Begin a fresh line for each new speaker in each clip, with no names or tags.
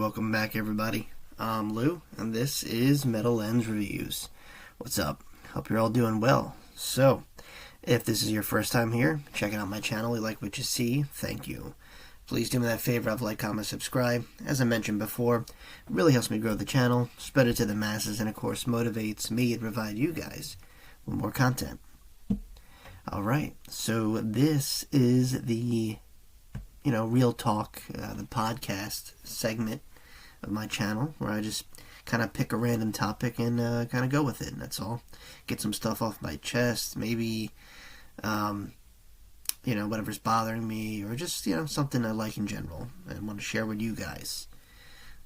welcome back everybody. I'm Lou, and this is Metal Lens Reviews. What's up? Hope you're all doing well. So, if this is your first time here, checking out my channel, you like what you see, thank you. Please do me that favor of like, comment, subscribe. As I mentioned before, it really helps me grow the channel, spread it to the masses, and of course motivates me and provide you guys with more content. Alright, so this is the Real Talk, the podcast segment of my channel, where I just kind of pick a random topic and kind of go with it, and that's all. Get some stuff off my chest, maybe, whatever's bothering me, or just, something I like in general, and want to share with you guys.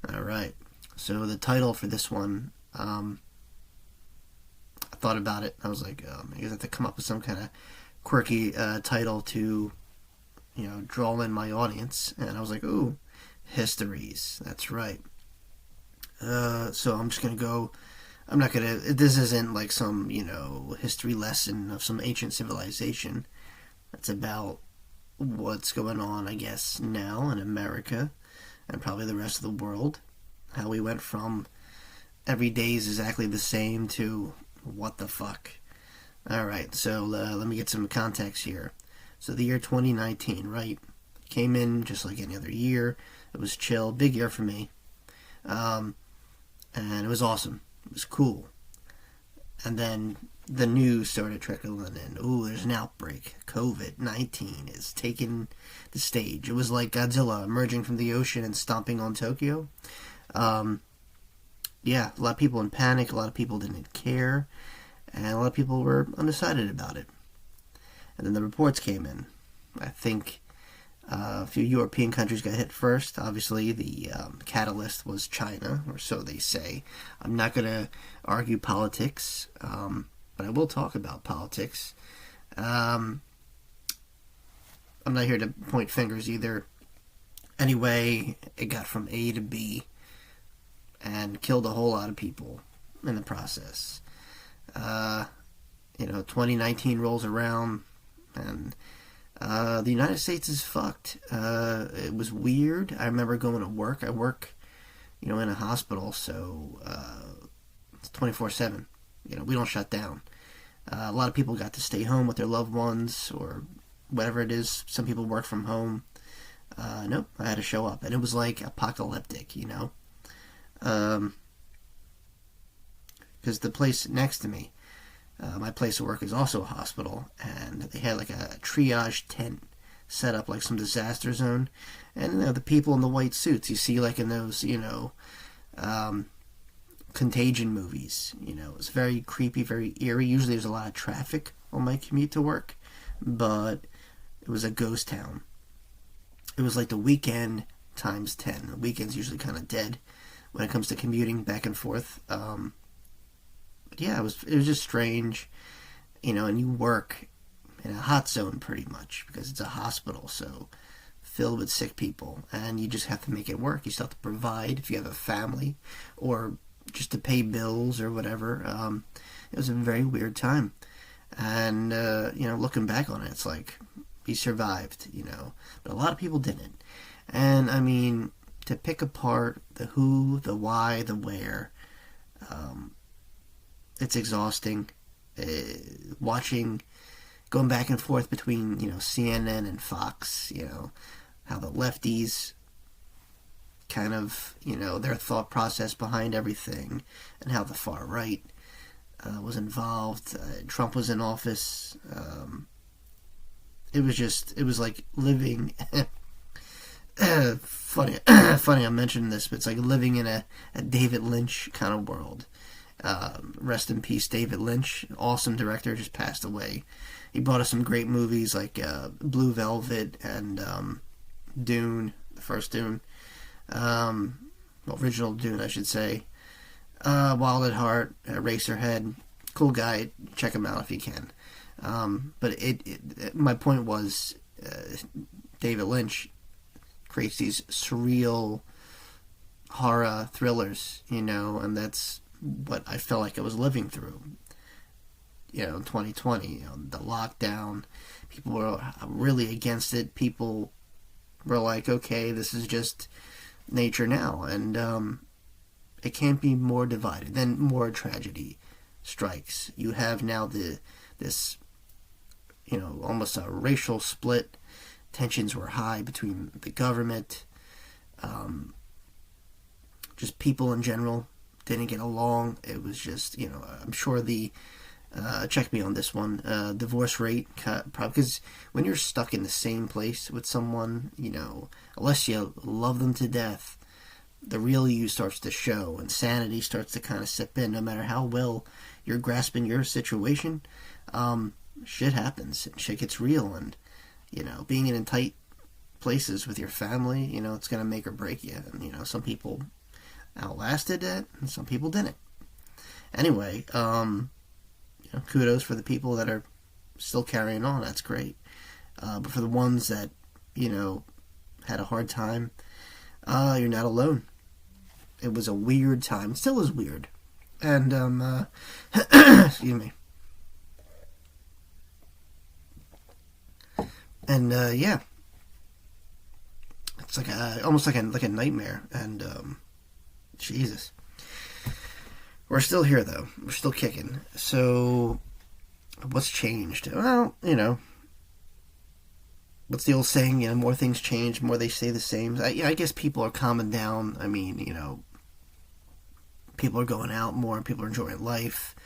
Alright, so the title for this one, I thought about it. I was like, I have to come up with some kind of quirky title to draw in my audience, and I was like, ooh, Histories, that's right. So I'm just gonna go, this isn't like some, history lesson of some ancient civilization. It's about what's going on, I guess, now in America, and probably the rest of the world. How we went from every day is exactly the same to what the fuck. Alright, so let me get some context here. So the year 2019, right? Came in just like any other year. It was chill. Big year for me. And it was awesome. It was cool. And then the news started trickling in. Ooh, there's an outbreak. COVID-19 is taking the stage. It was like Godzilla emerging from the ocean and stomping on Tokyo. Yeah, a lot of people in panic. A lot of people didn't care. And a lot of people were undecided about it. And then the reports came in. I think a few European countries got hit first. Obviously, the catalyst was China, or so they say. I'm not going to argue politics, but I will talk about politics. I'm not here to point fingers either. Anyway, it got from A to B and killed a whole lot of people in the process. 2019 rolls around, and the United States is fucked. It was weird. I remember going to work. I work, in a hospital, so it's 24/7. We don't shut down. A lot of people got to stay home with their loved ones, or whatever it is. Some people work from home. Nope, I had to show up, and it was like apocalyptic, because the place next to me, my place of work is also a hospital, and they had like a triage tent set up like some disaster zone, and the people in the white suits you see like in those Contagion movies. It's very creepy, very eerie. Usually there's a lot of traffic on my commute to work, but it was a ghost town. It was like the weekend times 10. The weekend's usually kind of dead when it comes to commuting back and forth. Yeah, it was just strange, and you work in a hot zone pretty much, because it's a hospital, so filled with sick people, and you just have to make it work. You still have to provide if you have a family, or just to pay bills or whatever. It was a very weird time, and, looking back on it, it's like, we survived, but a lot of people didn't. And, to pick apart the who, the why, the where, it's exhausting. Going back and forth between, CNN and Fox, how the lefties kind of, their thought process behind everything, and how the far right was involved. Trump was in office. It was like living, funny I'm mentioning this, but it's like living in a David Lynch kind of world. Rest in peace, David Lynch. Awesome director, just passed away. He brought us some great movies like Blue Velvet and Dune, the first Dune. Original Dune, I should say. Wild at Heart, Eraserhead. Cool guy. Check him out if you can. But my point was, David Lynch creates these surreal horror thrillers, and that's what I felt like I was living through. In 2020, the lockdown, people were really against it. People were like, okay, this is just nature now, and it can't be more divided. Then more tragedy strikes. You have now this almost a racial split. Tensions were high between the government, just people in general didn't get along. It was just, I'm sure check me on this one, divorce rate, probably because when you're stuck in the same place with someone, unless you love them to death, the real you starts to show, and sanity starts to kind of sip in. No matter how well you're grasping your situation, shit happens, and shit gets real, and, being in tight places with your family, it's going to make or break you, and, some people outlasted it, and some people didn't. Anyway, kudos for the people that are still carrying on. That's great. But for the ones that, had a hard time, you're not alone. It was a weird time. It still is weird. And, excuse me. And, yeah. It's like almost like a nightmare. And, Jesus. We're still here, though. We're still kicking. So, what's changed? Well, what's the old saying? More things change, more they stay the same. I guess people are calming down. I mean, people are going out more. People are enjoying life.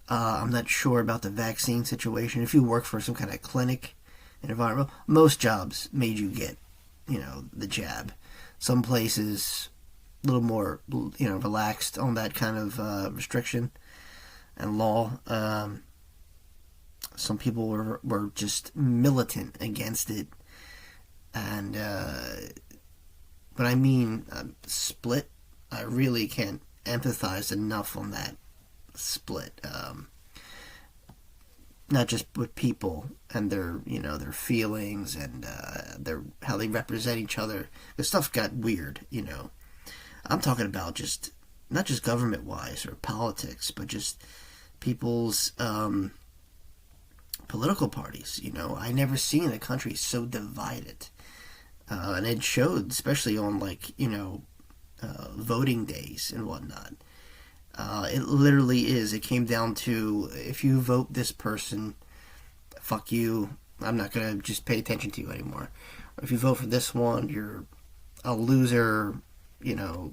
I'm not sure about the vaccine situation. If you work for some kind of clinic environment, most jobs made you get, the jab. Some places a little more, relaxed on that kind of restriction and law. Some people were just militant against it. And when I mean split, I really can't empathize enough on that split. Not just with people and their, their feelings and how they represent each other. The stuff got weird, I'm talking about just, not just government-wise or politics, but just people's political parties, I never seen a country so divided. And it showed, especially on, voting days and whatnot. It literally is. It came down to, if you vote this person, fuck you. I'm not going to just pay attention to you anymore. Or if you vote for this one, you're a loser,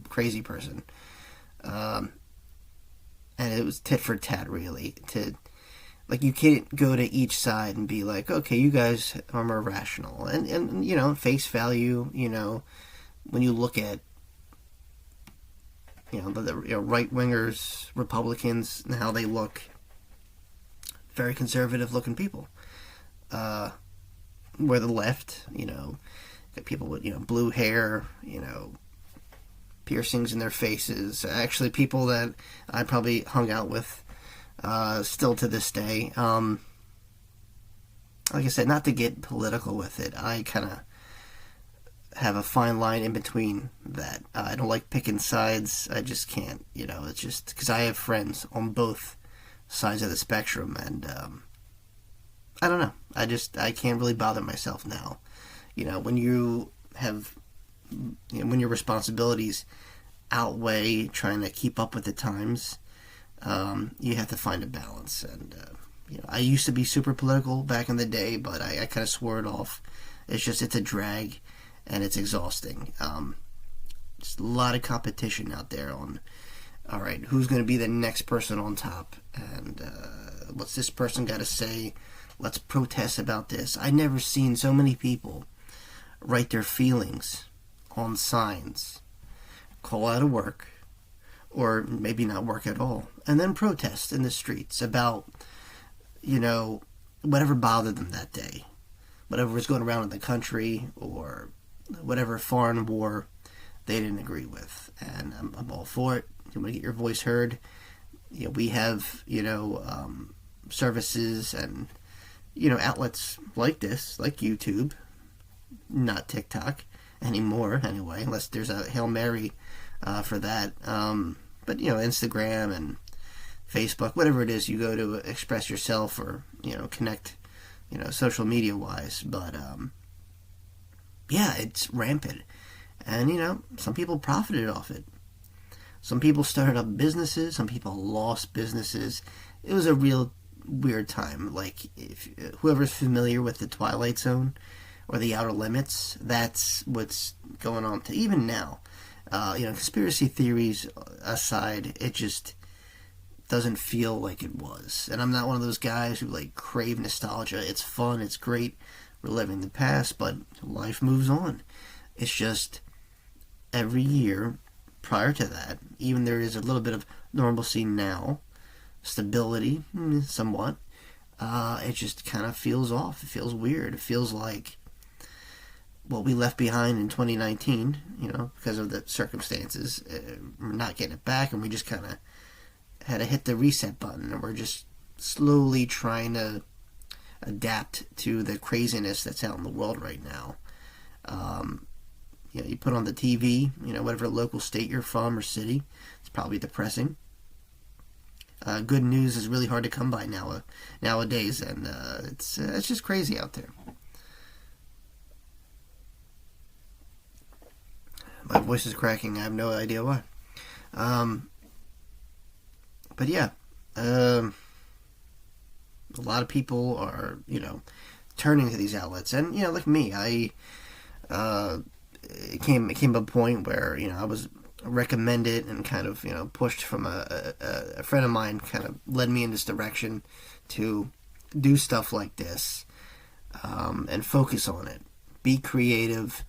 crazy person. And it was tit for tat, really. You can't go to each side and be like, okay, you guys are more rational. And face value, when you look at, the right-wingers, Republicans, and how they look, very conservative-looking people. Where the left, got people with, blue hair, piercings in their faces. Actually, people that I probably hung out with still to this day. Like I said, not to get political with it, I kind of have a fine line in between that. I don't like picking sides. I just can't, it's just because I have friends on both sides of the spectrum, and I don't know. I can't really bother myself now. When you have, when your responsibilities outweigh trying to keep up with the times, you have to find a balance. And, I used to be super political back in the day, but I kind of swore it off. It's a drag, and it's exhausting. Just a lot of competition out there on, all right, who's going to be the next person on top? And what's this person got to say? Let's protest about this. I never seen so many people write their feelings on signs, call out of work, or maybe not work at all, and then protest in the streets about, whatever bothered them that day, whatever was going around in the country, or whatever foreign war they didn't agree with. And I'm all for it. You want to get your voice heard. We have, services and, outlets like this, like YouTube, not TikTok anymore, anyway, unless there's a Hail Mary for that. But, Instagram and Facebook, whatever it is you go to express yourself or, connect, social media-wise. But, yeah, it's rampant. And, some people profited off it. Some people started up businesses, some people lost businesses. It was a real weird time. Like, if whoever's familiar with the Twilight Zone or the Outer Limits, that's what's going on to even now. Conspiracy theories aside, it just doesn't feel like it was. And I'm not one of those guys who like crave nostalgia. It's fun, it's great reliving the past, but life moves on. It's just every year prior to that, even there is a little bit of normalcy now, stability, somewhat, it just kind of feels off. It feels weird. It feels like what we left behind in 2019, because of the circumstances. We're not getting it back, and we just kind of had to hit the reset button, and we're just slowly trying to adapt to the craziness that's out in the world right now. You put on the TV, whatever local state you're from or city, it's probably depressing. Good news is really hard to come by nowadays, and it's just crazy out there. My voice is cracking. I have no idea why. But yeah, a lot of people are, turning to these outlets, and like me, it came to a point where I was recommended and kind of pushed from a friend of mine, kind of led me in this direction to do stuff like this, and focus on it, be creative,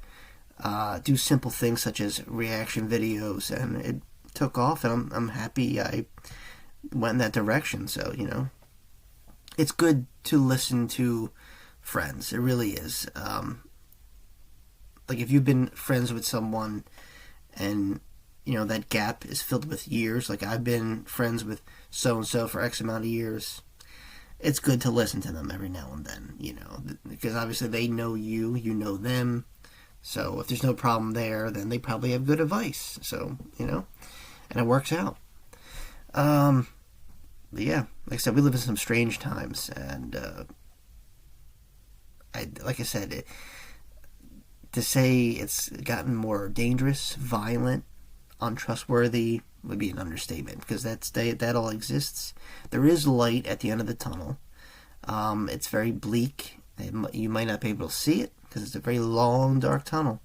do simple things such as reaction videos, and it took off, and I'm happy I went in that direction. So it's good to listen to friends. It really is. Like if you've been friends with someone and that gap is filled with years, like I've been friends with so and so for X amount of years, it's good to listen to them every now and then, because obviously they know you know them. So if there's no problem there, then they probably have good advice. So, and it works out. But yeah, like I said, we live in some strange times, and like I said, to say it's gotten more dangerous, violent, untrustworthy would be an understatement, because that all exists. There is light at the end of the tunnel. It's very bleak. You might not be able to see it because it's a very long, dark tunnel,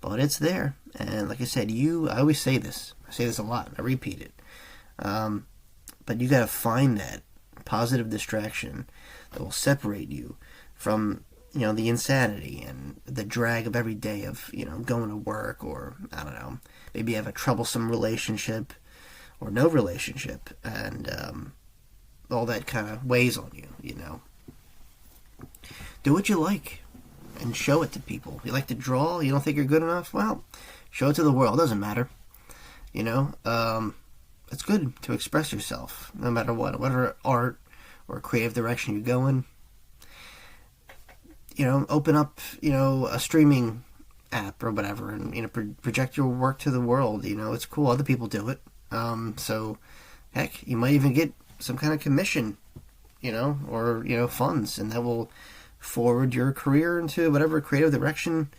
but it's there. And like I said, I always say this. I say this a lot. I repeat it. But you got to find that positive distraction that will separate you from the insanity and the drag of every day of going to work, or I don't know, maybe you have a troublesome relationship or no relationship, and all that kind of weighs on you. Do what you like and show it to people. You like to draw, you don't think you're good enough? Well, show it to the world. It doesn't matter. It's good to express yourself, no matter what, whatever art or creative direction you go in. Open up, a streaming app or whatever, and project your work to the world. It's cool. Other people do it. So, heck, you might even get some kind of commission, or funds, and that will forward your career into whatever creative direction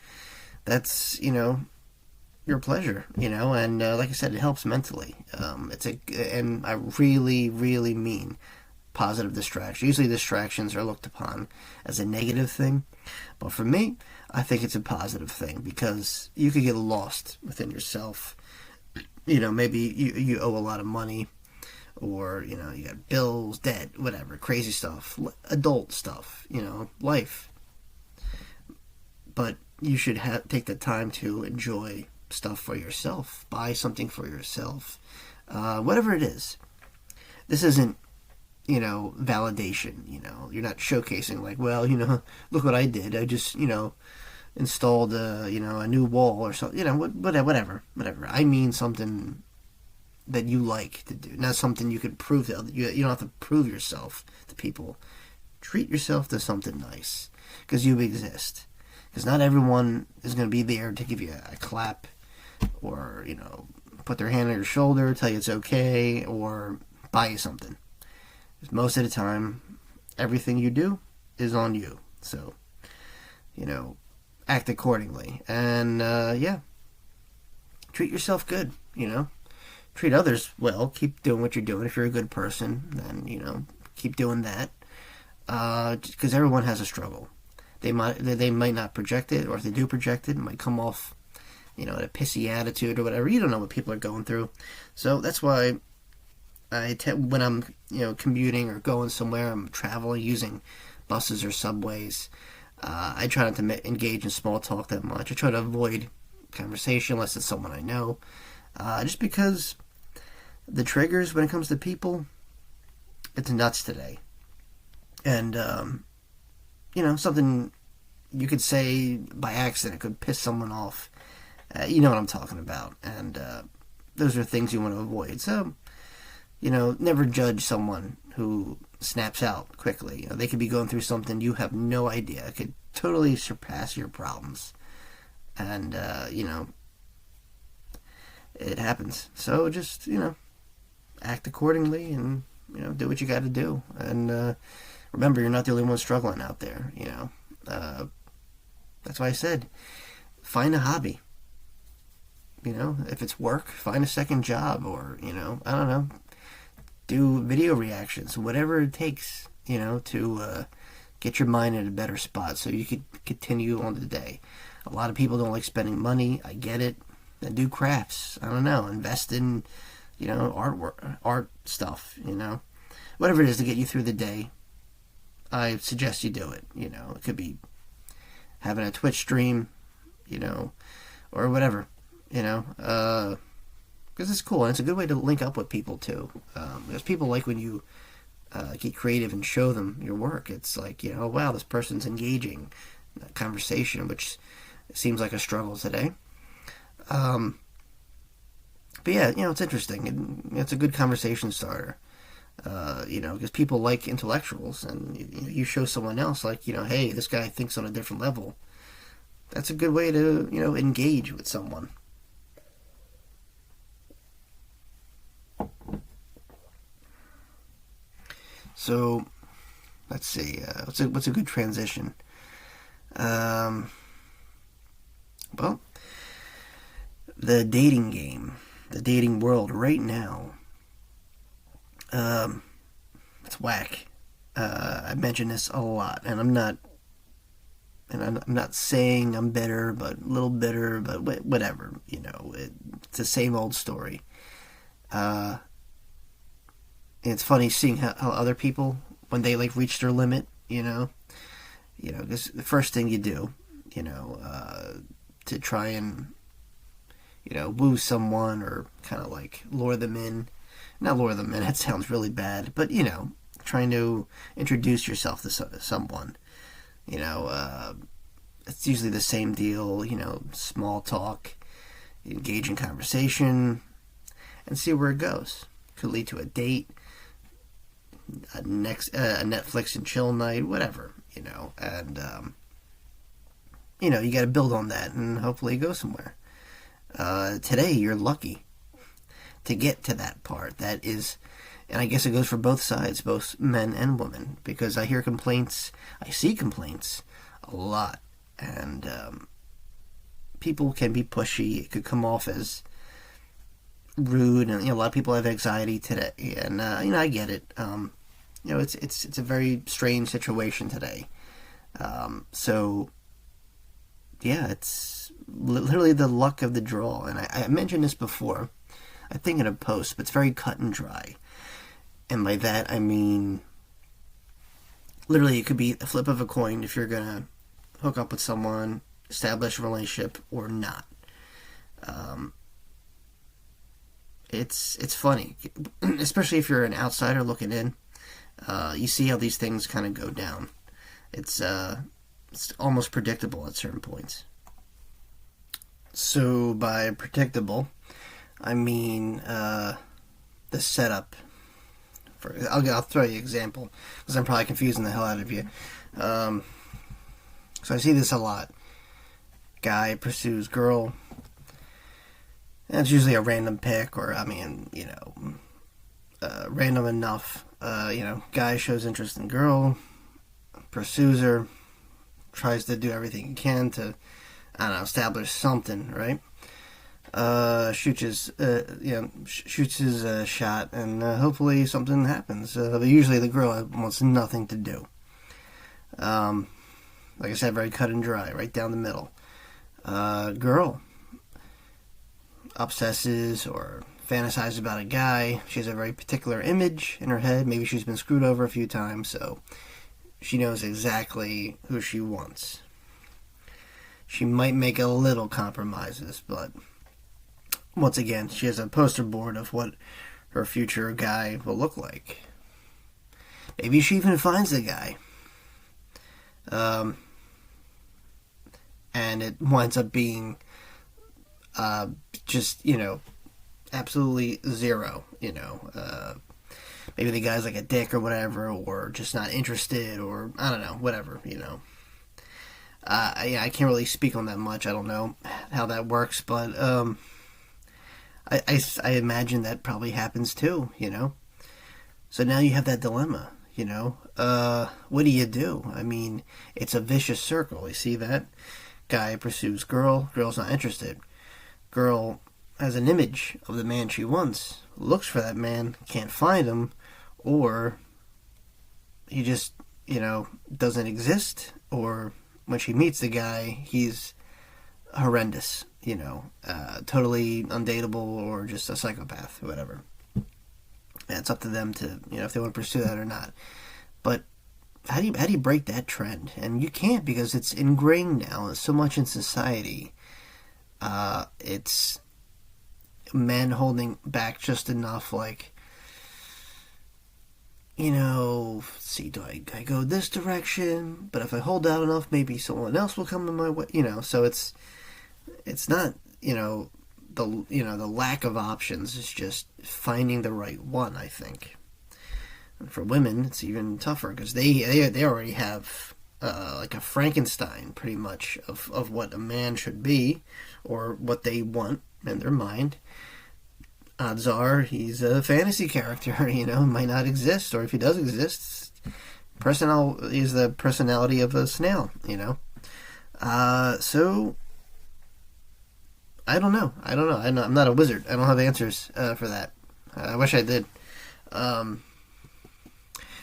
that's your pleasure. And like I said, it helps mentally. And I really, really mean positive distraction. Usually distractions are looked upon as a negative thing, but for me, I think it's a positive thing, because you could get lost within yourself. Maybe you owe a lot of money, or you got bills, debt, whatever, crazy stuff, adult stuff, life. But you should take the time to enjoy stuff for yourself, buy something for yourself, whatever it is. This isn't validation. You're not showcasing like, well, look what I did. I just, installed a new wall or something. Whatever. I mean something that you like to do, not something you could prove to others. You don't have to prove yourself to people. Treat yourself to something nice, because you exist. Because not everyone is going to be there to give you a clap, or put their hand on your shoulder, tell you it's okay, or buy you something. Most of the time, everything you do is on you. So, act accordingly. And, yeah, treat yourself good, treat others well. Keep doing what you're doing. If you're a good person, then keep doing that. Because everyone has a struggle. They might not project it, or if they do project it, it might come off, a pissy attitude or whatever. You don't know what people are going through, so that's why when I'm commuting or going somewhere, I'm traveling using buses or subways. I try not to engage in small talk that much. I try to avoid conversation unless it's someone I know, just because the triggers when it comes to people, it's nuts today. And, something you could say by accident could piss someone off. You know what I'm talking about. And those are things you want to avoid. So, never judge someone who snaps out quickly. They could be going through something you have no idea. It could totally surpass your problems. And, it happens. So just, act accordingly and, do what you got to do. And remember, you're not the only one struggling out there, That's why I said, find a hobby. If it's work, find a second job or, I don't know, do video reactions, whatever it takes, to get your mind in a better spot so you could continue on the day. A lot of people don't like spending money. I get it. Then do crafts. I don't know. Invest in, artwork, art stuff, Whatever it is to get you through the day, I suggest you do it. It could be having a Twitch stream, or whatever, because it's cool and it's a good way to link up with people too. Because people like when you get creative and show them your work. It's like, wow, this person's engaging in that conversation, which seems like a struggle today. But yeah, it's interesting. It's a good conversation starter. Because people like intellectuals, and you show someone else, like, hey, this guy thinks on a different level. That's a good way to, engage with someone. So, let's see, what's a good transition? Well, the dating game, the dating world right now, it's whack. I mention this a lot, and I'm not saying I'm bitter, but a little bitter, but whatever, it's the same old story. It's funny seeing how other people, when they reach their limit, because the first thing you do, to try and, woo someone or kind of lure them in. Not lure them in, that sounds really bad, but, trying to introduce yourself to someone. It's usually the same deal, small talk, engage in conversation, and see where it goes. Could lead to a date, a Netflix and chill night, whatever, and, you got to build on that and hopefully go somewhere. Today, you're lucky to get to that part. That is, and I guess it goes for both sides, both men and women, because I see complaints a lot, and people can be pushy. It could come off as rude, and a lot of people have anxiety today, and I get it. It's a very strange situation today. So yeah, it's literally the luck of the draw, and I mentioned this before, I think in a post, but it's very cut and dry. And by that, I mean, literally, it could be a flip of a coin if you're going to hook up with someone, establish a relationship, or not. It's funny, especially if you're an outsider looking in. You see how these things kind of go down. It's almost predictable at certain points. So by predictable, I mean the setup. I'll throw you an example, because I'm probably confusing the hell out of you. So I see this a lot. Guy pursues girl, and it's usually a random pick, or random enough. Guy shows interest in girl, pursues her, tries to do everything he can to, establish something, right? shoots his shot, and hopefully something happens. But usually the girl wants nothing to do. Like I said, very cut and dry, right down the middle. Girl obsesses or fantasizes about a guy. She has a very particular image in her head. Maybe she's been screwed over a few times, so she knows exactly who she wants. She might make a little compromises, but once again, she has a poster board of what her future guy will look like. Maybe she even finds the guy. And it winds up being just, absolutely zero, maybe the guy's like a dick or whatever, or just not interested, or I don't know, whatever, I can't really speak on that much. I don't know how that works, but I imagine that probably happens too, So now you have that dilemma, what do you do? I mean, it's a vicious circle. You see that? Guy pursues girl, girl's not interested. Girl has an image of the man she wants, looks for that man, can't find him, or he just, doesn't exist, or when she meets the guy, he's horrendous, totally undateable, or just a psychopath, whatever. And it's up to them to, if they want to pursue that or not. But how do you break that trend? And you can't, because it's ingrained now so much in society. It's men holding back just enough, like, let's see, do I go this direction? But if I hold out enough, maybe someone else will come in my way, so it's not, the lack of options. It's just finding the right one, I think. And for women, it's even tougher, because they already have like a Frankenstein, pretty much, of what a man should be, or what they want in their mind. Odds are he's a fantasy character, might not exist, or if he does exist, he's the personality of a snail, So I don't know. I'm not a wizard. I don't have answers for that. I wish I did.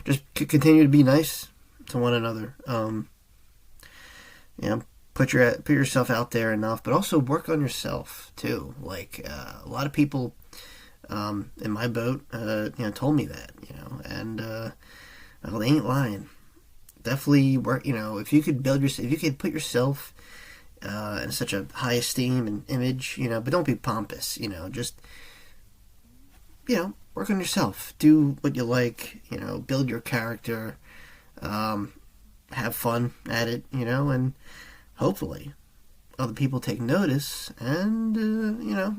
Just continue to be nice to one another. Put yourself out there enough, but also work on yourself too. Like a lot of people in my boat, told me that, and well, they ain't lying. Definitely work. If you could if you could put yourself in such a high esteem and image, but don't be pompous. Just work on yourself. Do what you like. Build your character. Have fun at it. And hopefully other people take notice, and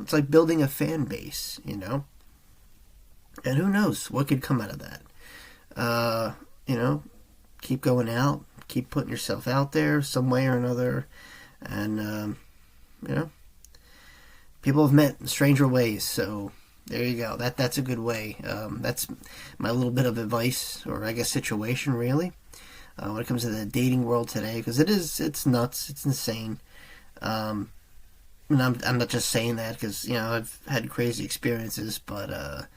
it's like building a fan base, and who knows what could come out of that. Keep going out, keep putting yourself out there some way or another, and people have met in stranger ways, so there you go. That's a good way. That's my little bit of advice, or I guess situation, really, when it comes to the dating world today, because it's nuts, it's insane. And I'm not just saying that because I've had crazy experiences, but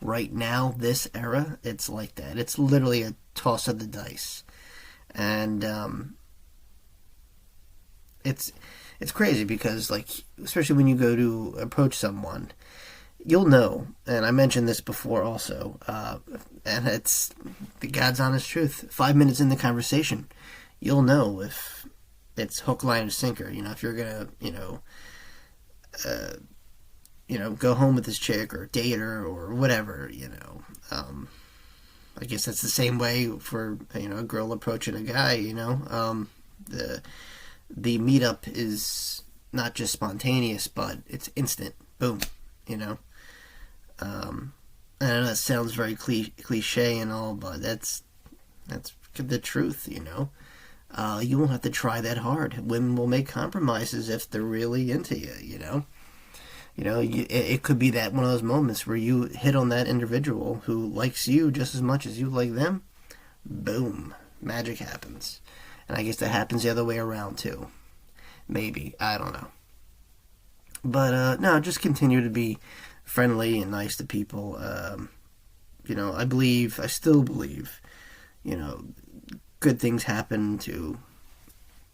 right now, this era, it's like that. It's literally a toss of the dice, and it's crazy because, like, especially when you go to approach someone, you'll know. And I mentioned this before also, and it's the God's honest truth. 5 minutes in the conversation, you'll know if it's hook, line, or sinker. If you're gonna, go home with this chick or date her or whatever. I guess that's the same way for a girl approaching a guy. The meetup is not just spontaneous, but it's instant. Boom. I know that sounds very cliche and all, but that's the truth. You won't have to try that hard. Women will make compromises if they're really into you. It could be that one of those moments where you hit on that individual who likes you just as much as you like them. Boom, magic happens. And I guess that happens the other way around too. Maybe, I don't know. No, just continue to be friendly and nice to people. I still believe, you know, good things happen to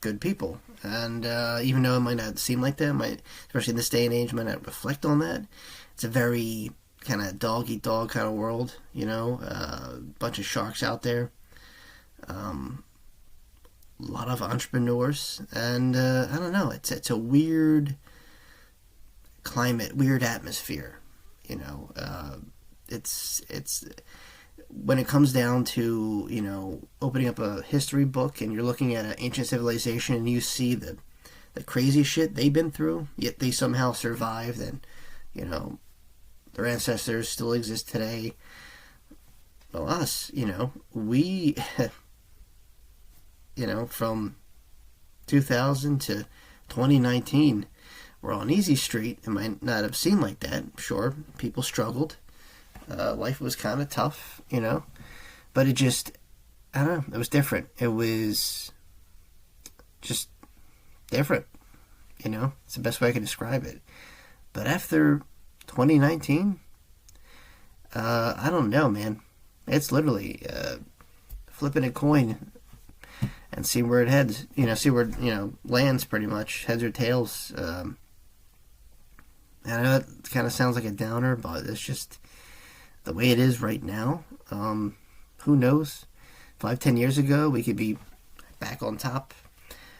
good people. And even though it might not seem like that, especially in this day and age, might not reflect on that. It's a very kind of dog eat dog kind of world, bunch of sharks out there, a lot of entrepreneurs, and I don't know. It's a weird climate, weird atmosphere. It's when it comes down to opening up a history book and you're looking at an ancient civilization and you see the crazy shit they've been through, yet they somehow survived, and their ancestors still exist today. Well, us, we, from 2000 to 2019, we're on easy street. It might not have seemed like that. Sure, people struggled. Life was kind of tough, but it just, I don't know, it was different. It was just different, it's the best way I can describe it. But after 2019, I don't know, man. It's literally flipping a coin and see where it heads. See where lands, pretty much, heads or tails. I know that kind of sounds like a downer, but it's just the way it is right now. Who knows? 5-10 years ago, we could be back on top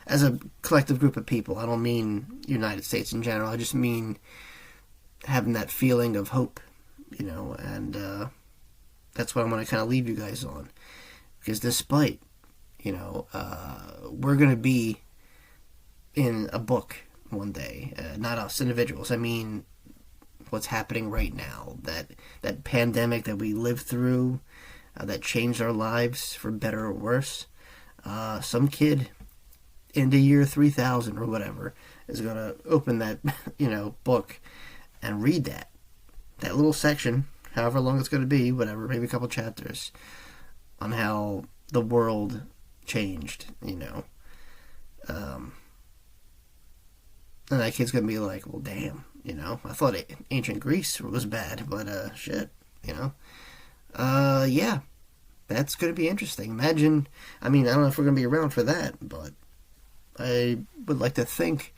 as a collective group of people. I don't mean United States in general. I just mean having that feeling of hope, and that's what I want to kind of leave you guys on. Because despite, we're going to be in a book one day, not us individuals. I mean, what's happening right now, that pandemic that we lived through, that changed our lives for better or worse. Some kid in the year 3000 or whatever is going to open that, book and read that little section, however long it's going to be, whatever, maybe a couple chapters, on how the world changed, and that kid's going to be like, well, damn, I thought ancient Greece was bad, but, shit, yeah, that's going to be interesting. Imagine, I don't know if we're going to be around for that, but I would like to think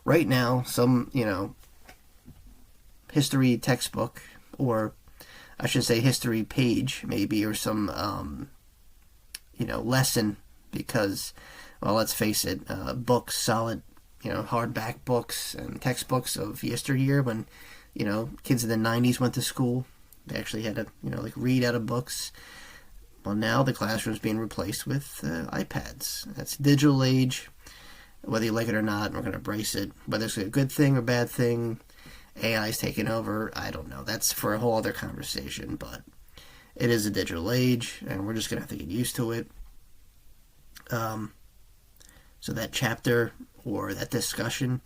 right now some, history textbook, or I should say history page, maybe, or some, lesson, because, well, let's face it, books, solid, hardback books and textbooks of yesteryear when, kids in the 90s went to school. They actually had to, read out of books. Well, now the classroom's being replaced with iPads. That's digital age. Whether you like it or not, we're going to embrace it. Whether it's a good thing or bad thing, AI's taking over, I don't know. That's for a whole other conversation, but it is a digital age, and we're just going to have to get used to it. So that chapter or that discussion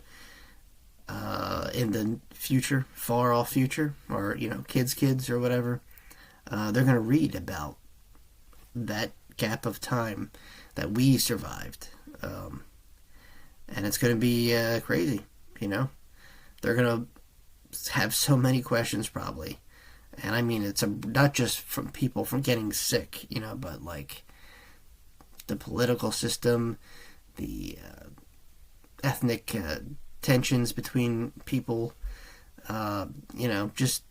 in the future, far off future, or, kids or whatever, they're going to read about that gap of time that we survived. And it's going to be crazy, They're going to have so many questions probably. And I mean, it's not just from people from getting sick, but like the political system, the ethnic tensions between people, just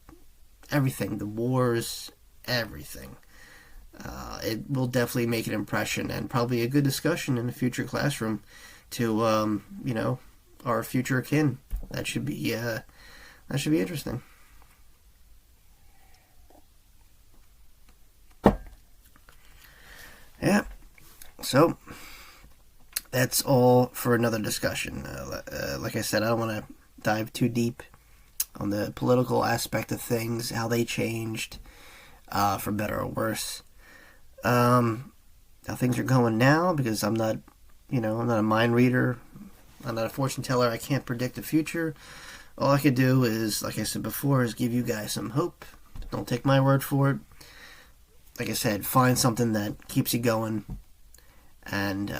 everything, the wars, everything. It will definitely make an impression and probably a good discussion in a future classroom to, our future kin. That should be interesting. Yeah. So that's all for another discussion. Like I said, I don't want to dive too deep on the political aspect of things, how they changed, for better or worse. How things are going now, because I'm not a mind reader. I'm not a fortune teller. I can't predict the future. All I could do is, like I said before, is give you guys some hope. Don't take my word for it. Like I said, find something that keeps you going, and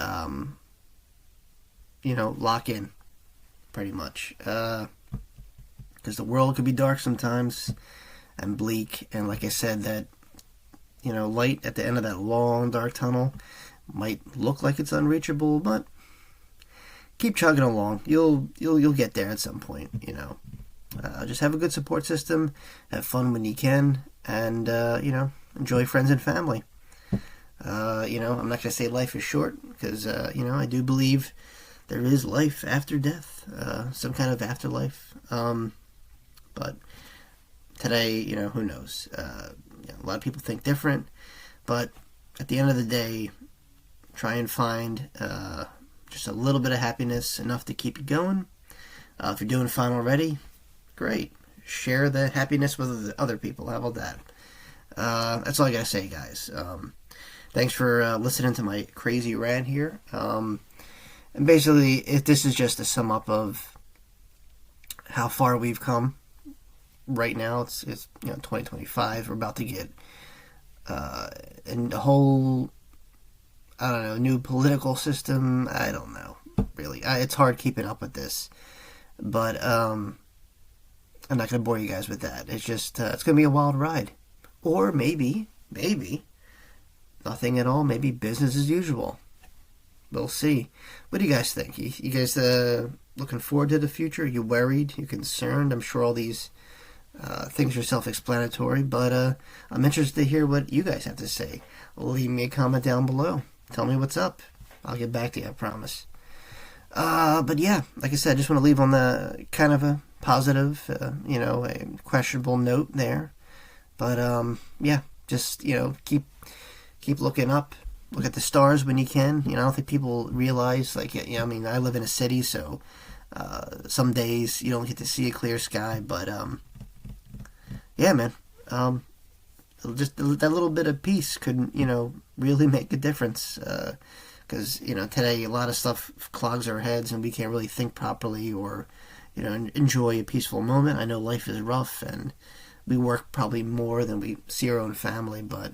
lock in, pretty much. because the world could be dark sometimes and bleak. And like I said, that light at the end of that long dark tunnel might look like it's unreachable, but keep chugging along. You'll get there at some point. Just have a good support system, have fun when you can, and enjoy friends and family. I'm not gonna say life is short because I do believe there is life after death, some kind of afterlife. But today, who knows? A lot of people think different, but at the end of the day, try and find just a little bit of happiness, enough to keep you going. If you're doing fine already, great. Share the happiness with other people. How about that? That's all I gotta say, guys. Thanks for listening to my crazy rant here. And basically, if this is just a sum up of how far we've come. Right now, it's 2025. We're about to get a whole, I don't know, new political system. I don't know, really. It's hard keeping up with this, but I'm not going to bore you guys with that. It's just it's going to be a wild ride, or maybe nothing at all. Maybe business as usual. We'll see. What do you guys think? You guys looking forward to the future? You worried? You concerned? I'm sure all these things are self-explanatory, but I'm interested to hear what you guys have to say. Leave me a comment down below. Tell me what's up. I'll get back to you, I promise. But yeah, like I said, I just want to leave on the kind of a positive, a questionable note there. But yeah, just keep looking up. Look at the stars when you can. I don't think people realize, I live in a city, so some days you don't get to see a clear sky, but yeah, man. Just that little bit of peace could, really make a difference. Because, today a lot of stuff clogs our heads and we can't really think properly or, enjoy a peaceful moment. I know life is rough and we work probably more than we see our own family, but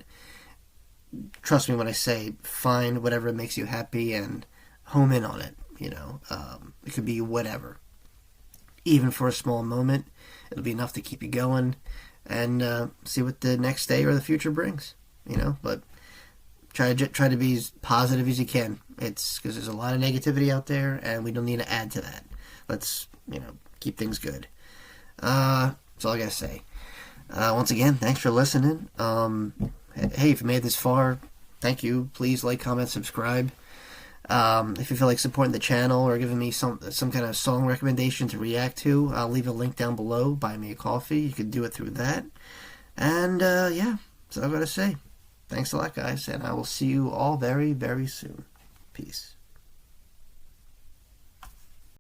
trust me when I say find whatever makes you happy and home in on it, It could be whatever. Even for a small moment, it'll be enough to keep you going and see what the next day or the future brings, But try to be as positive as you can. It's because there's a lot of negativity out there, and we don't need to add to that. Let's, keep things good. That's all I gotta say. Once again, thanks for listening. Hey, if you made it this far, thank you. Please like, comment, subscribe. If you feel like supporting the channel or giving me some kind of song recommendation to react to, I'll leave a link down below. Buy me a coffee. You can do it through that. And yeah, that's all I've got to say. Thanks a lot, guys, and I will see you all very, very soon. Peace.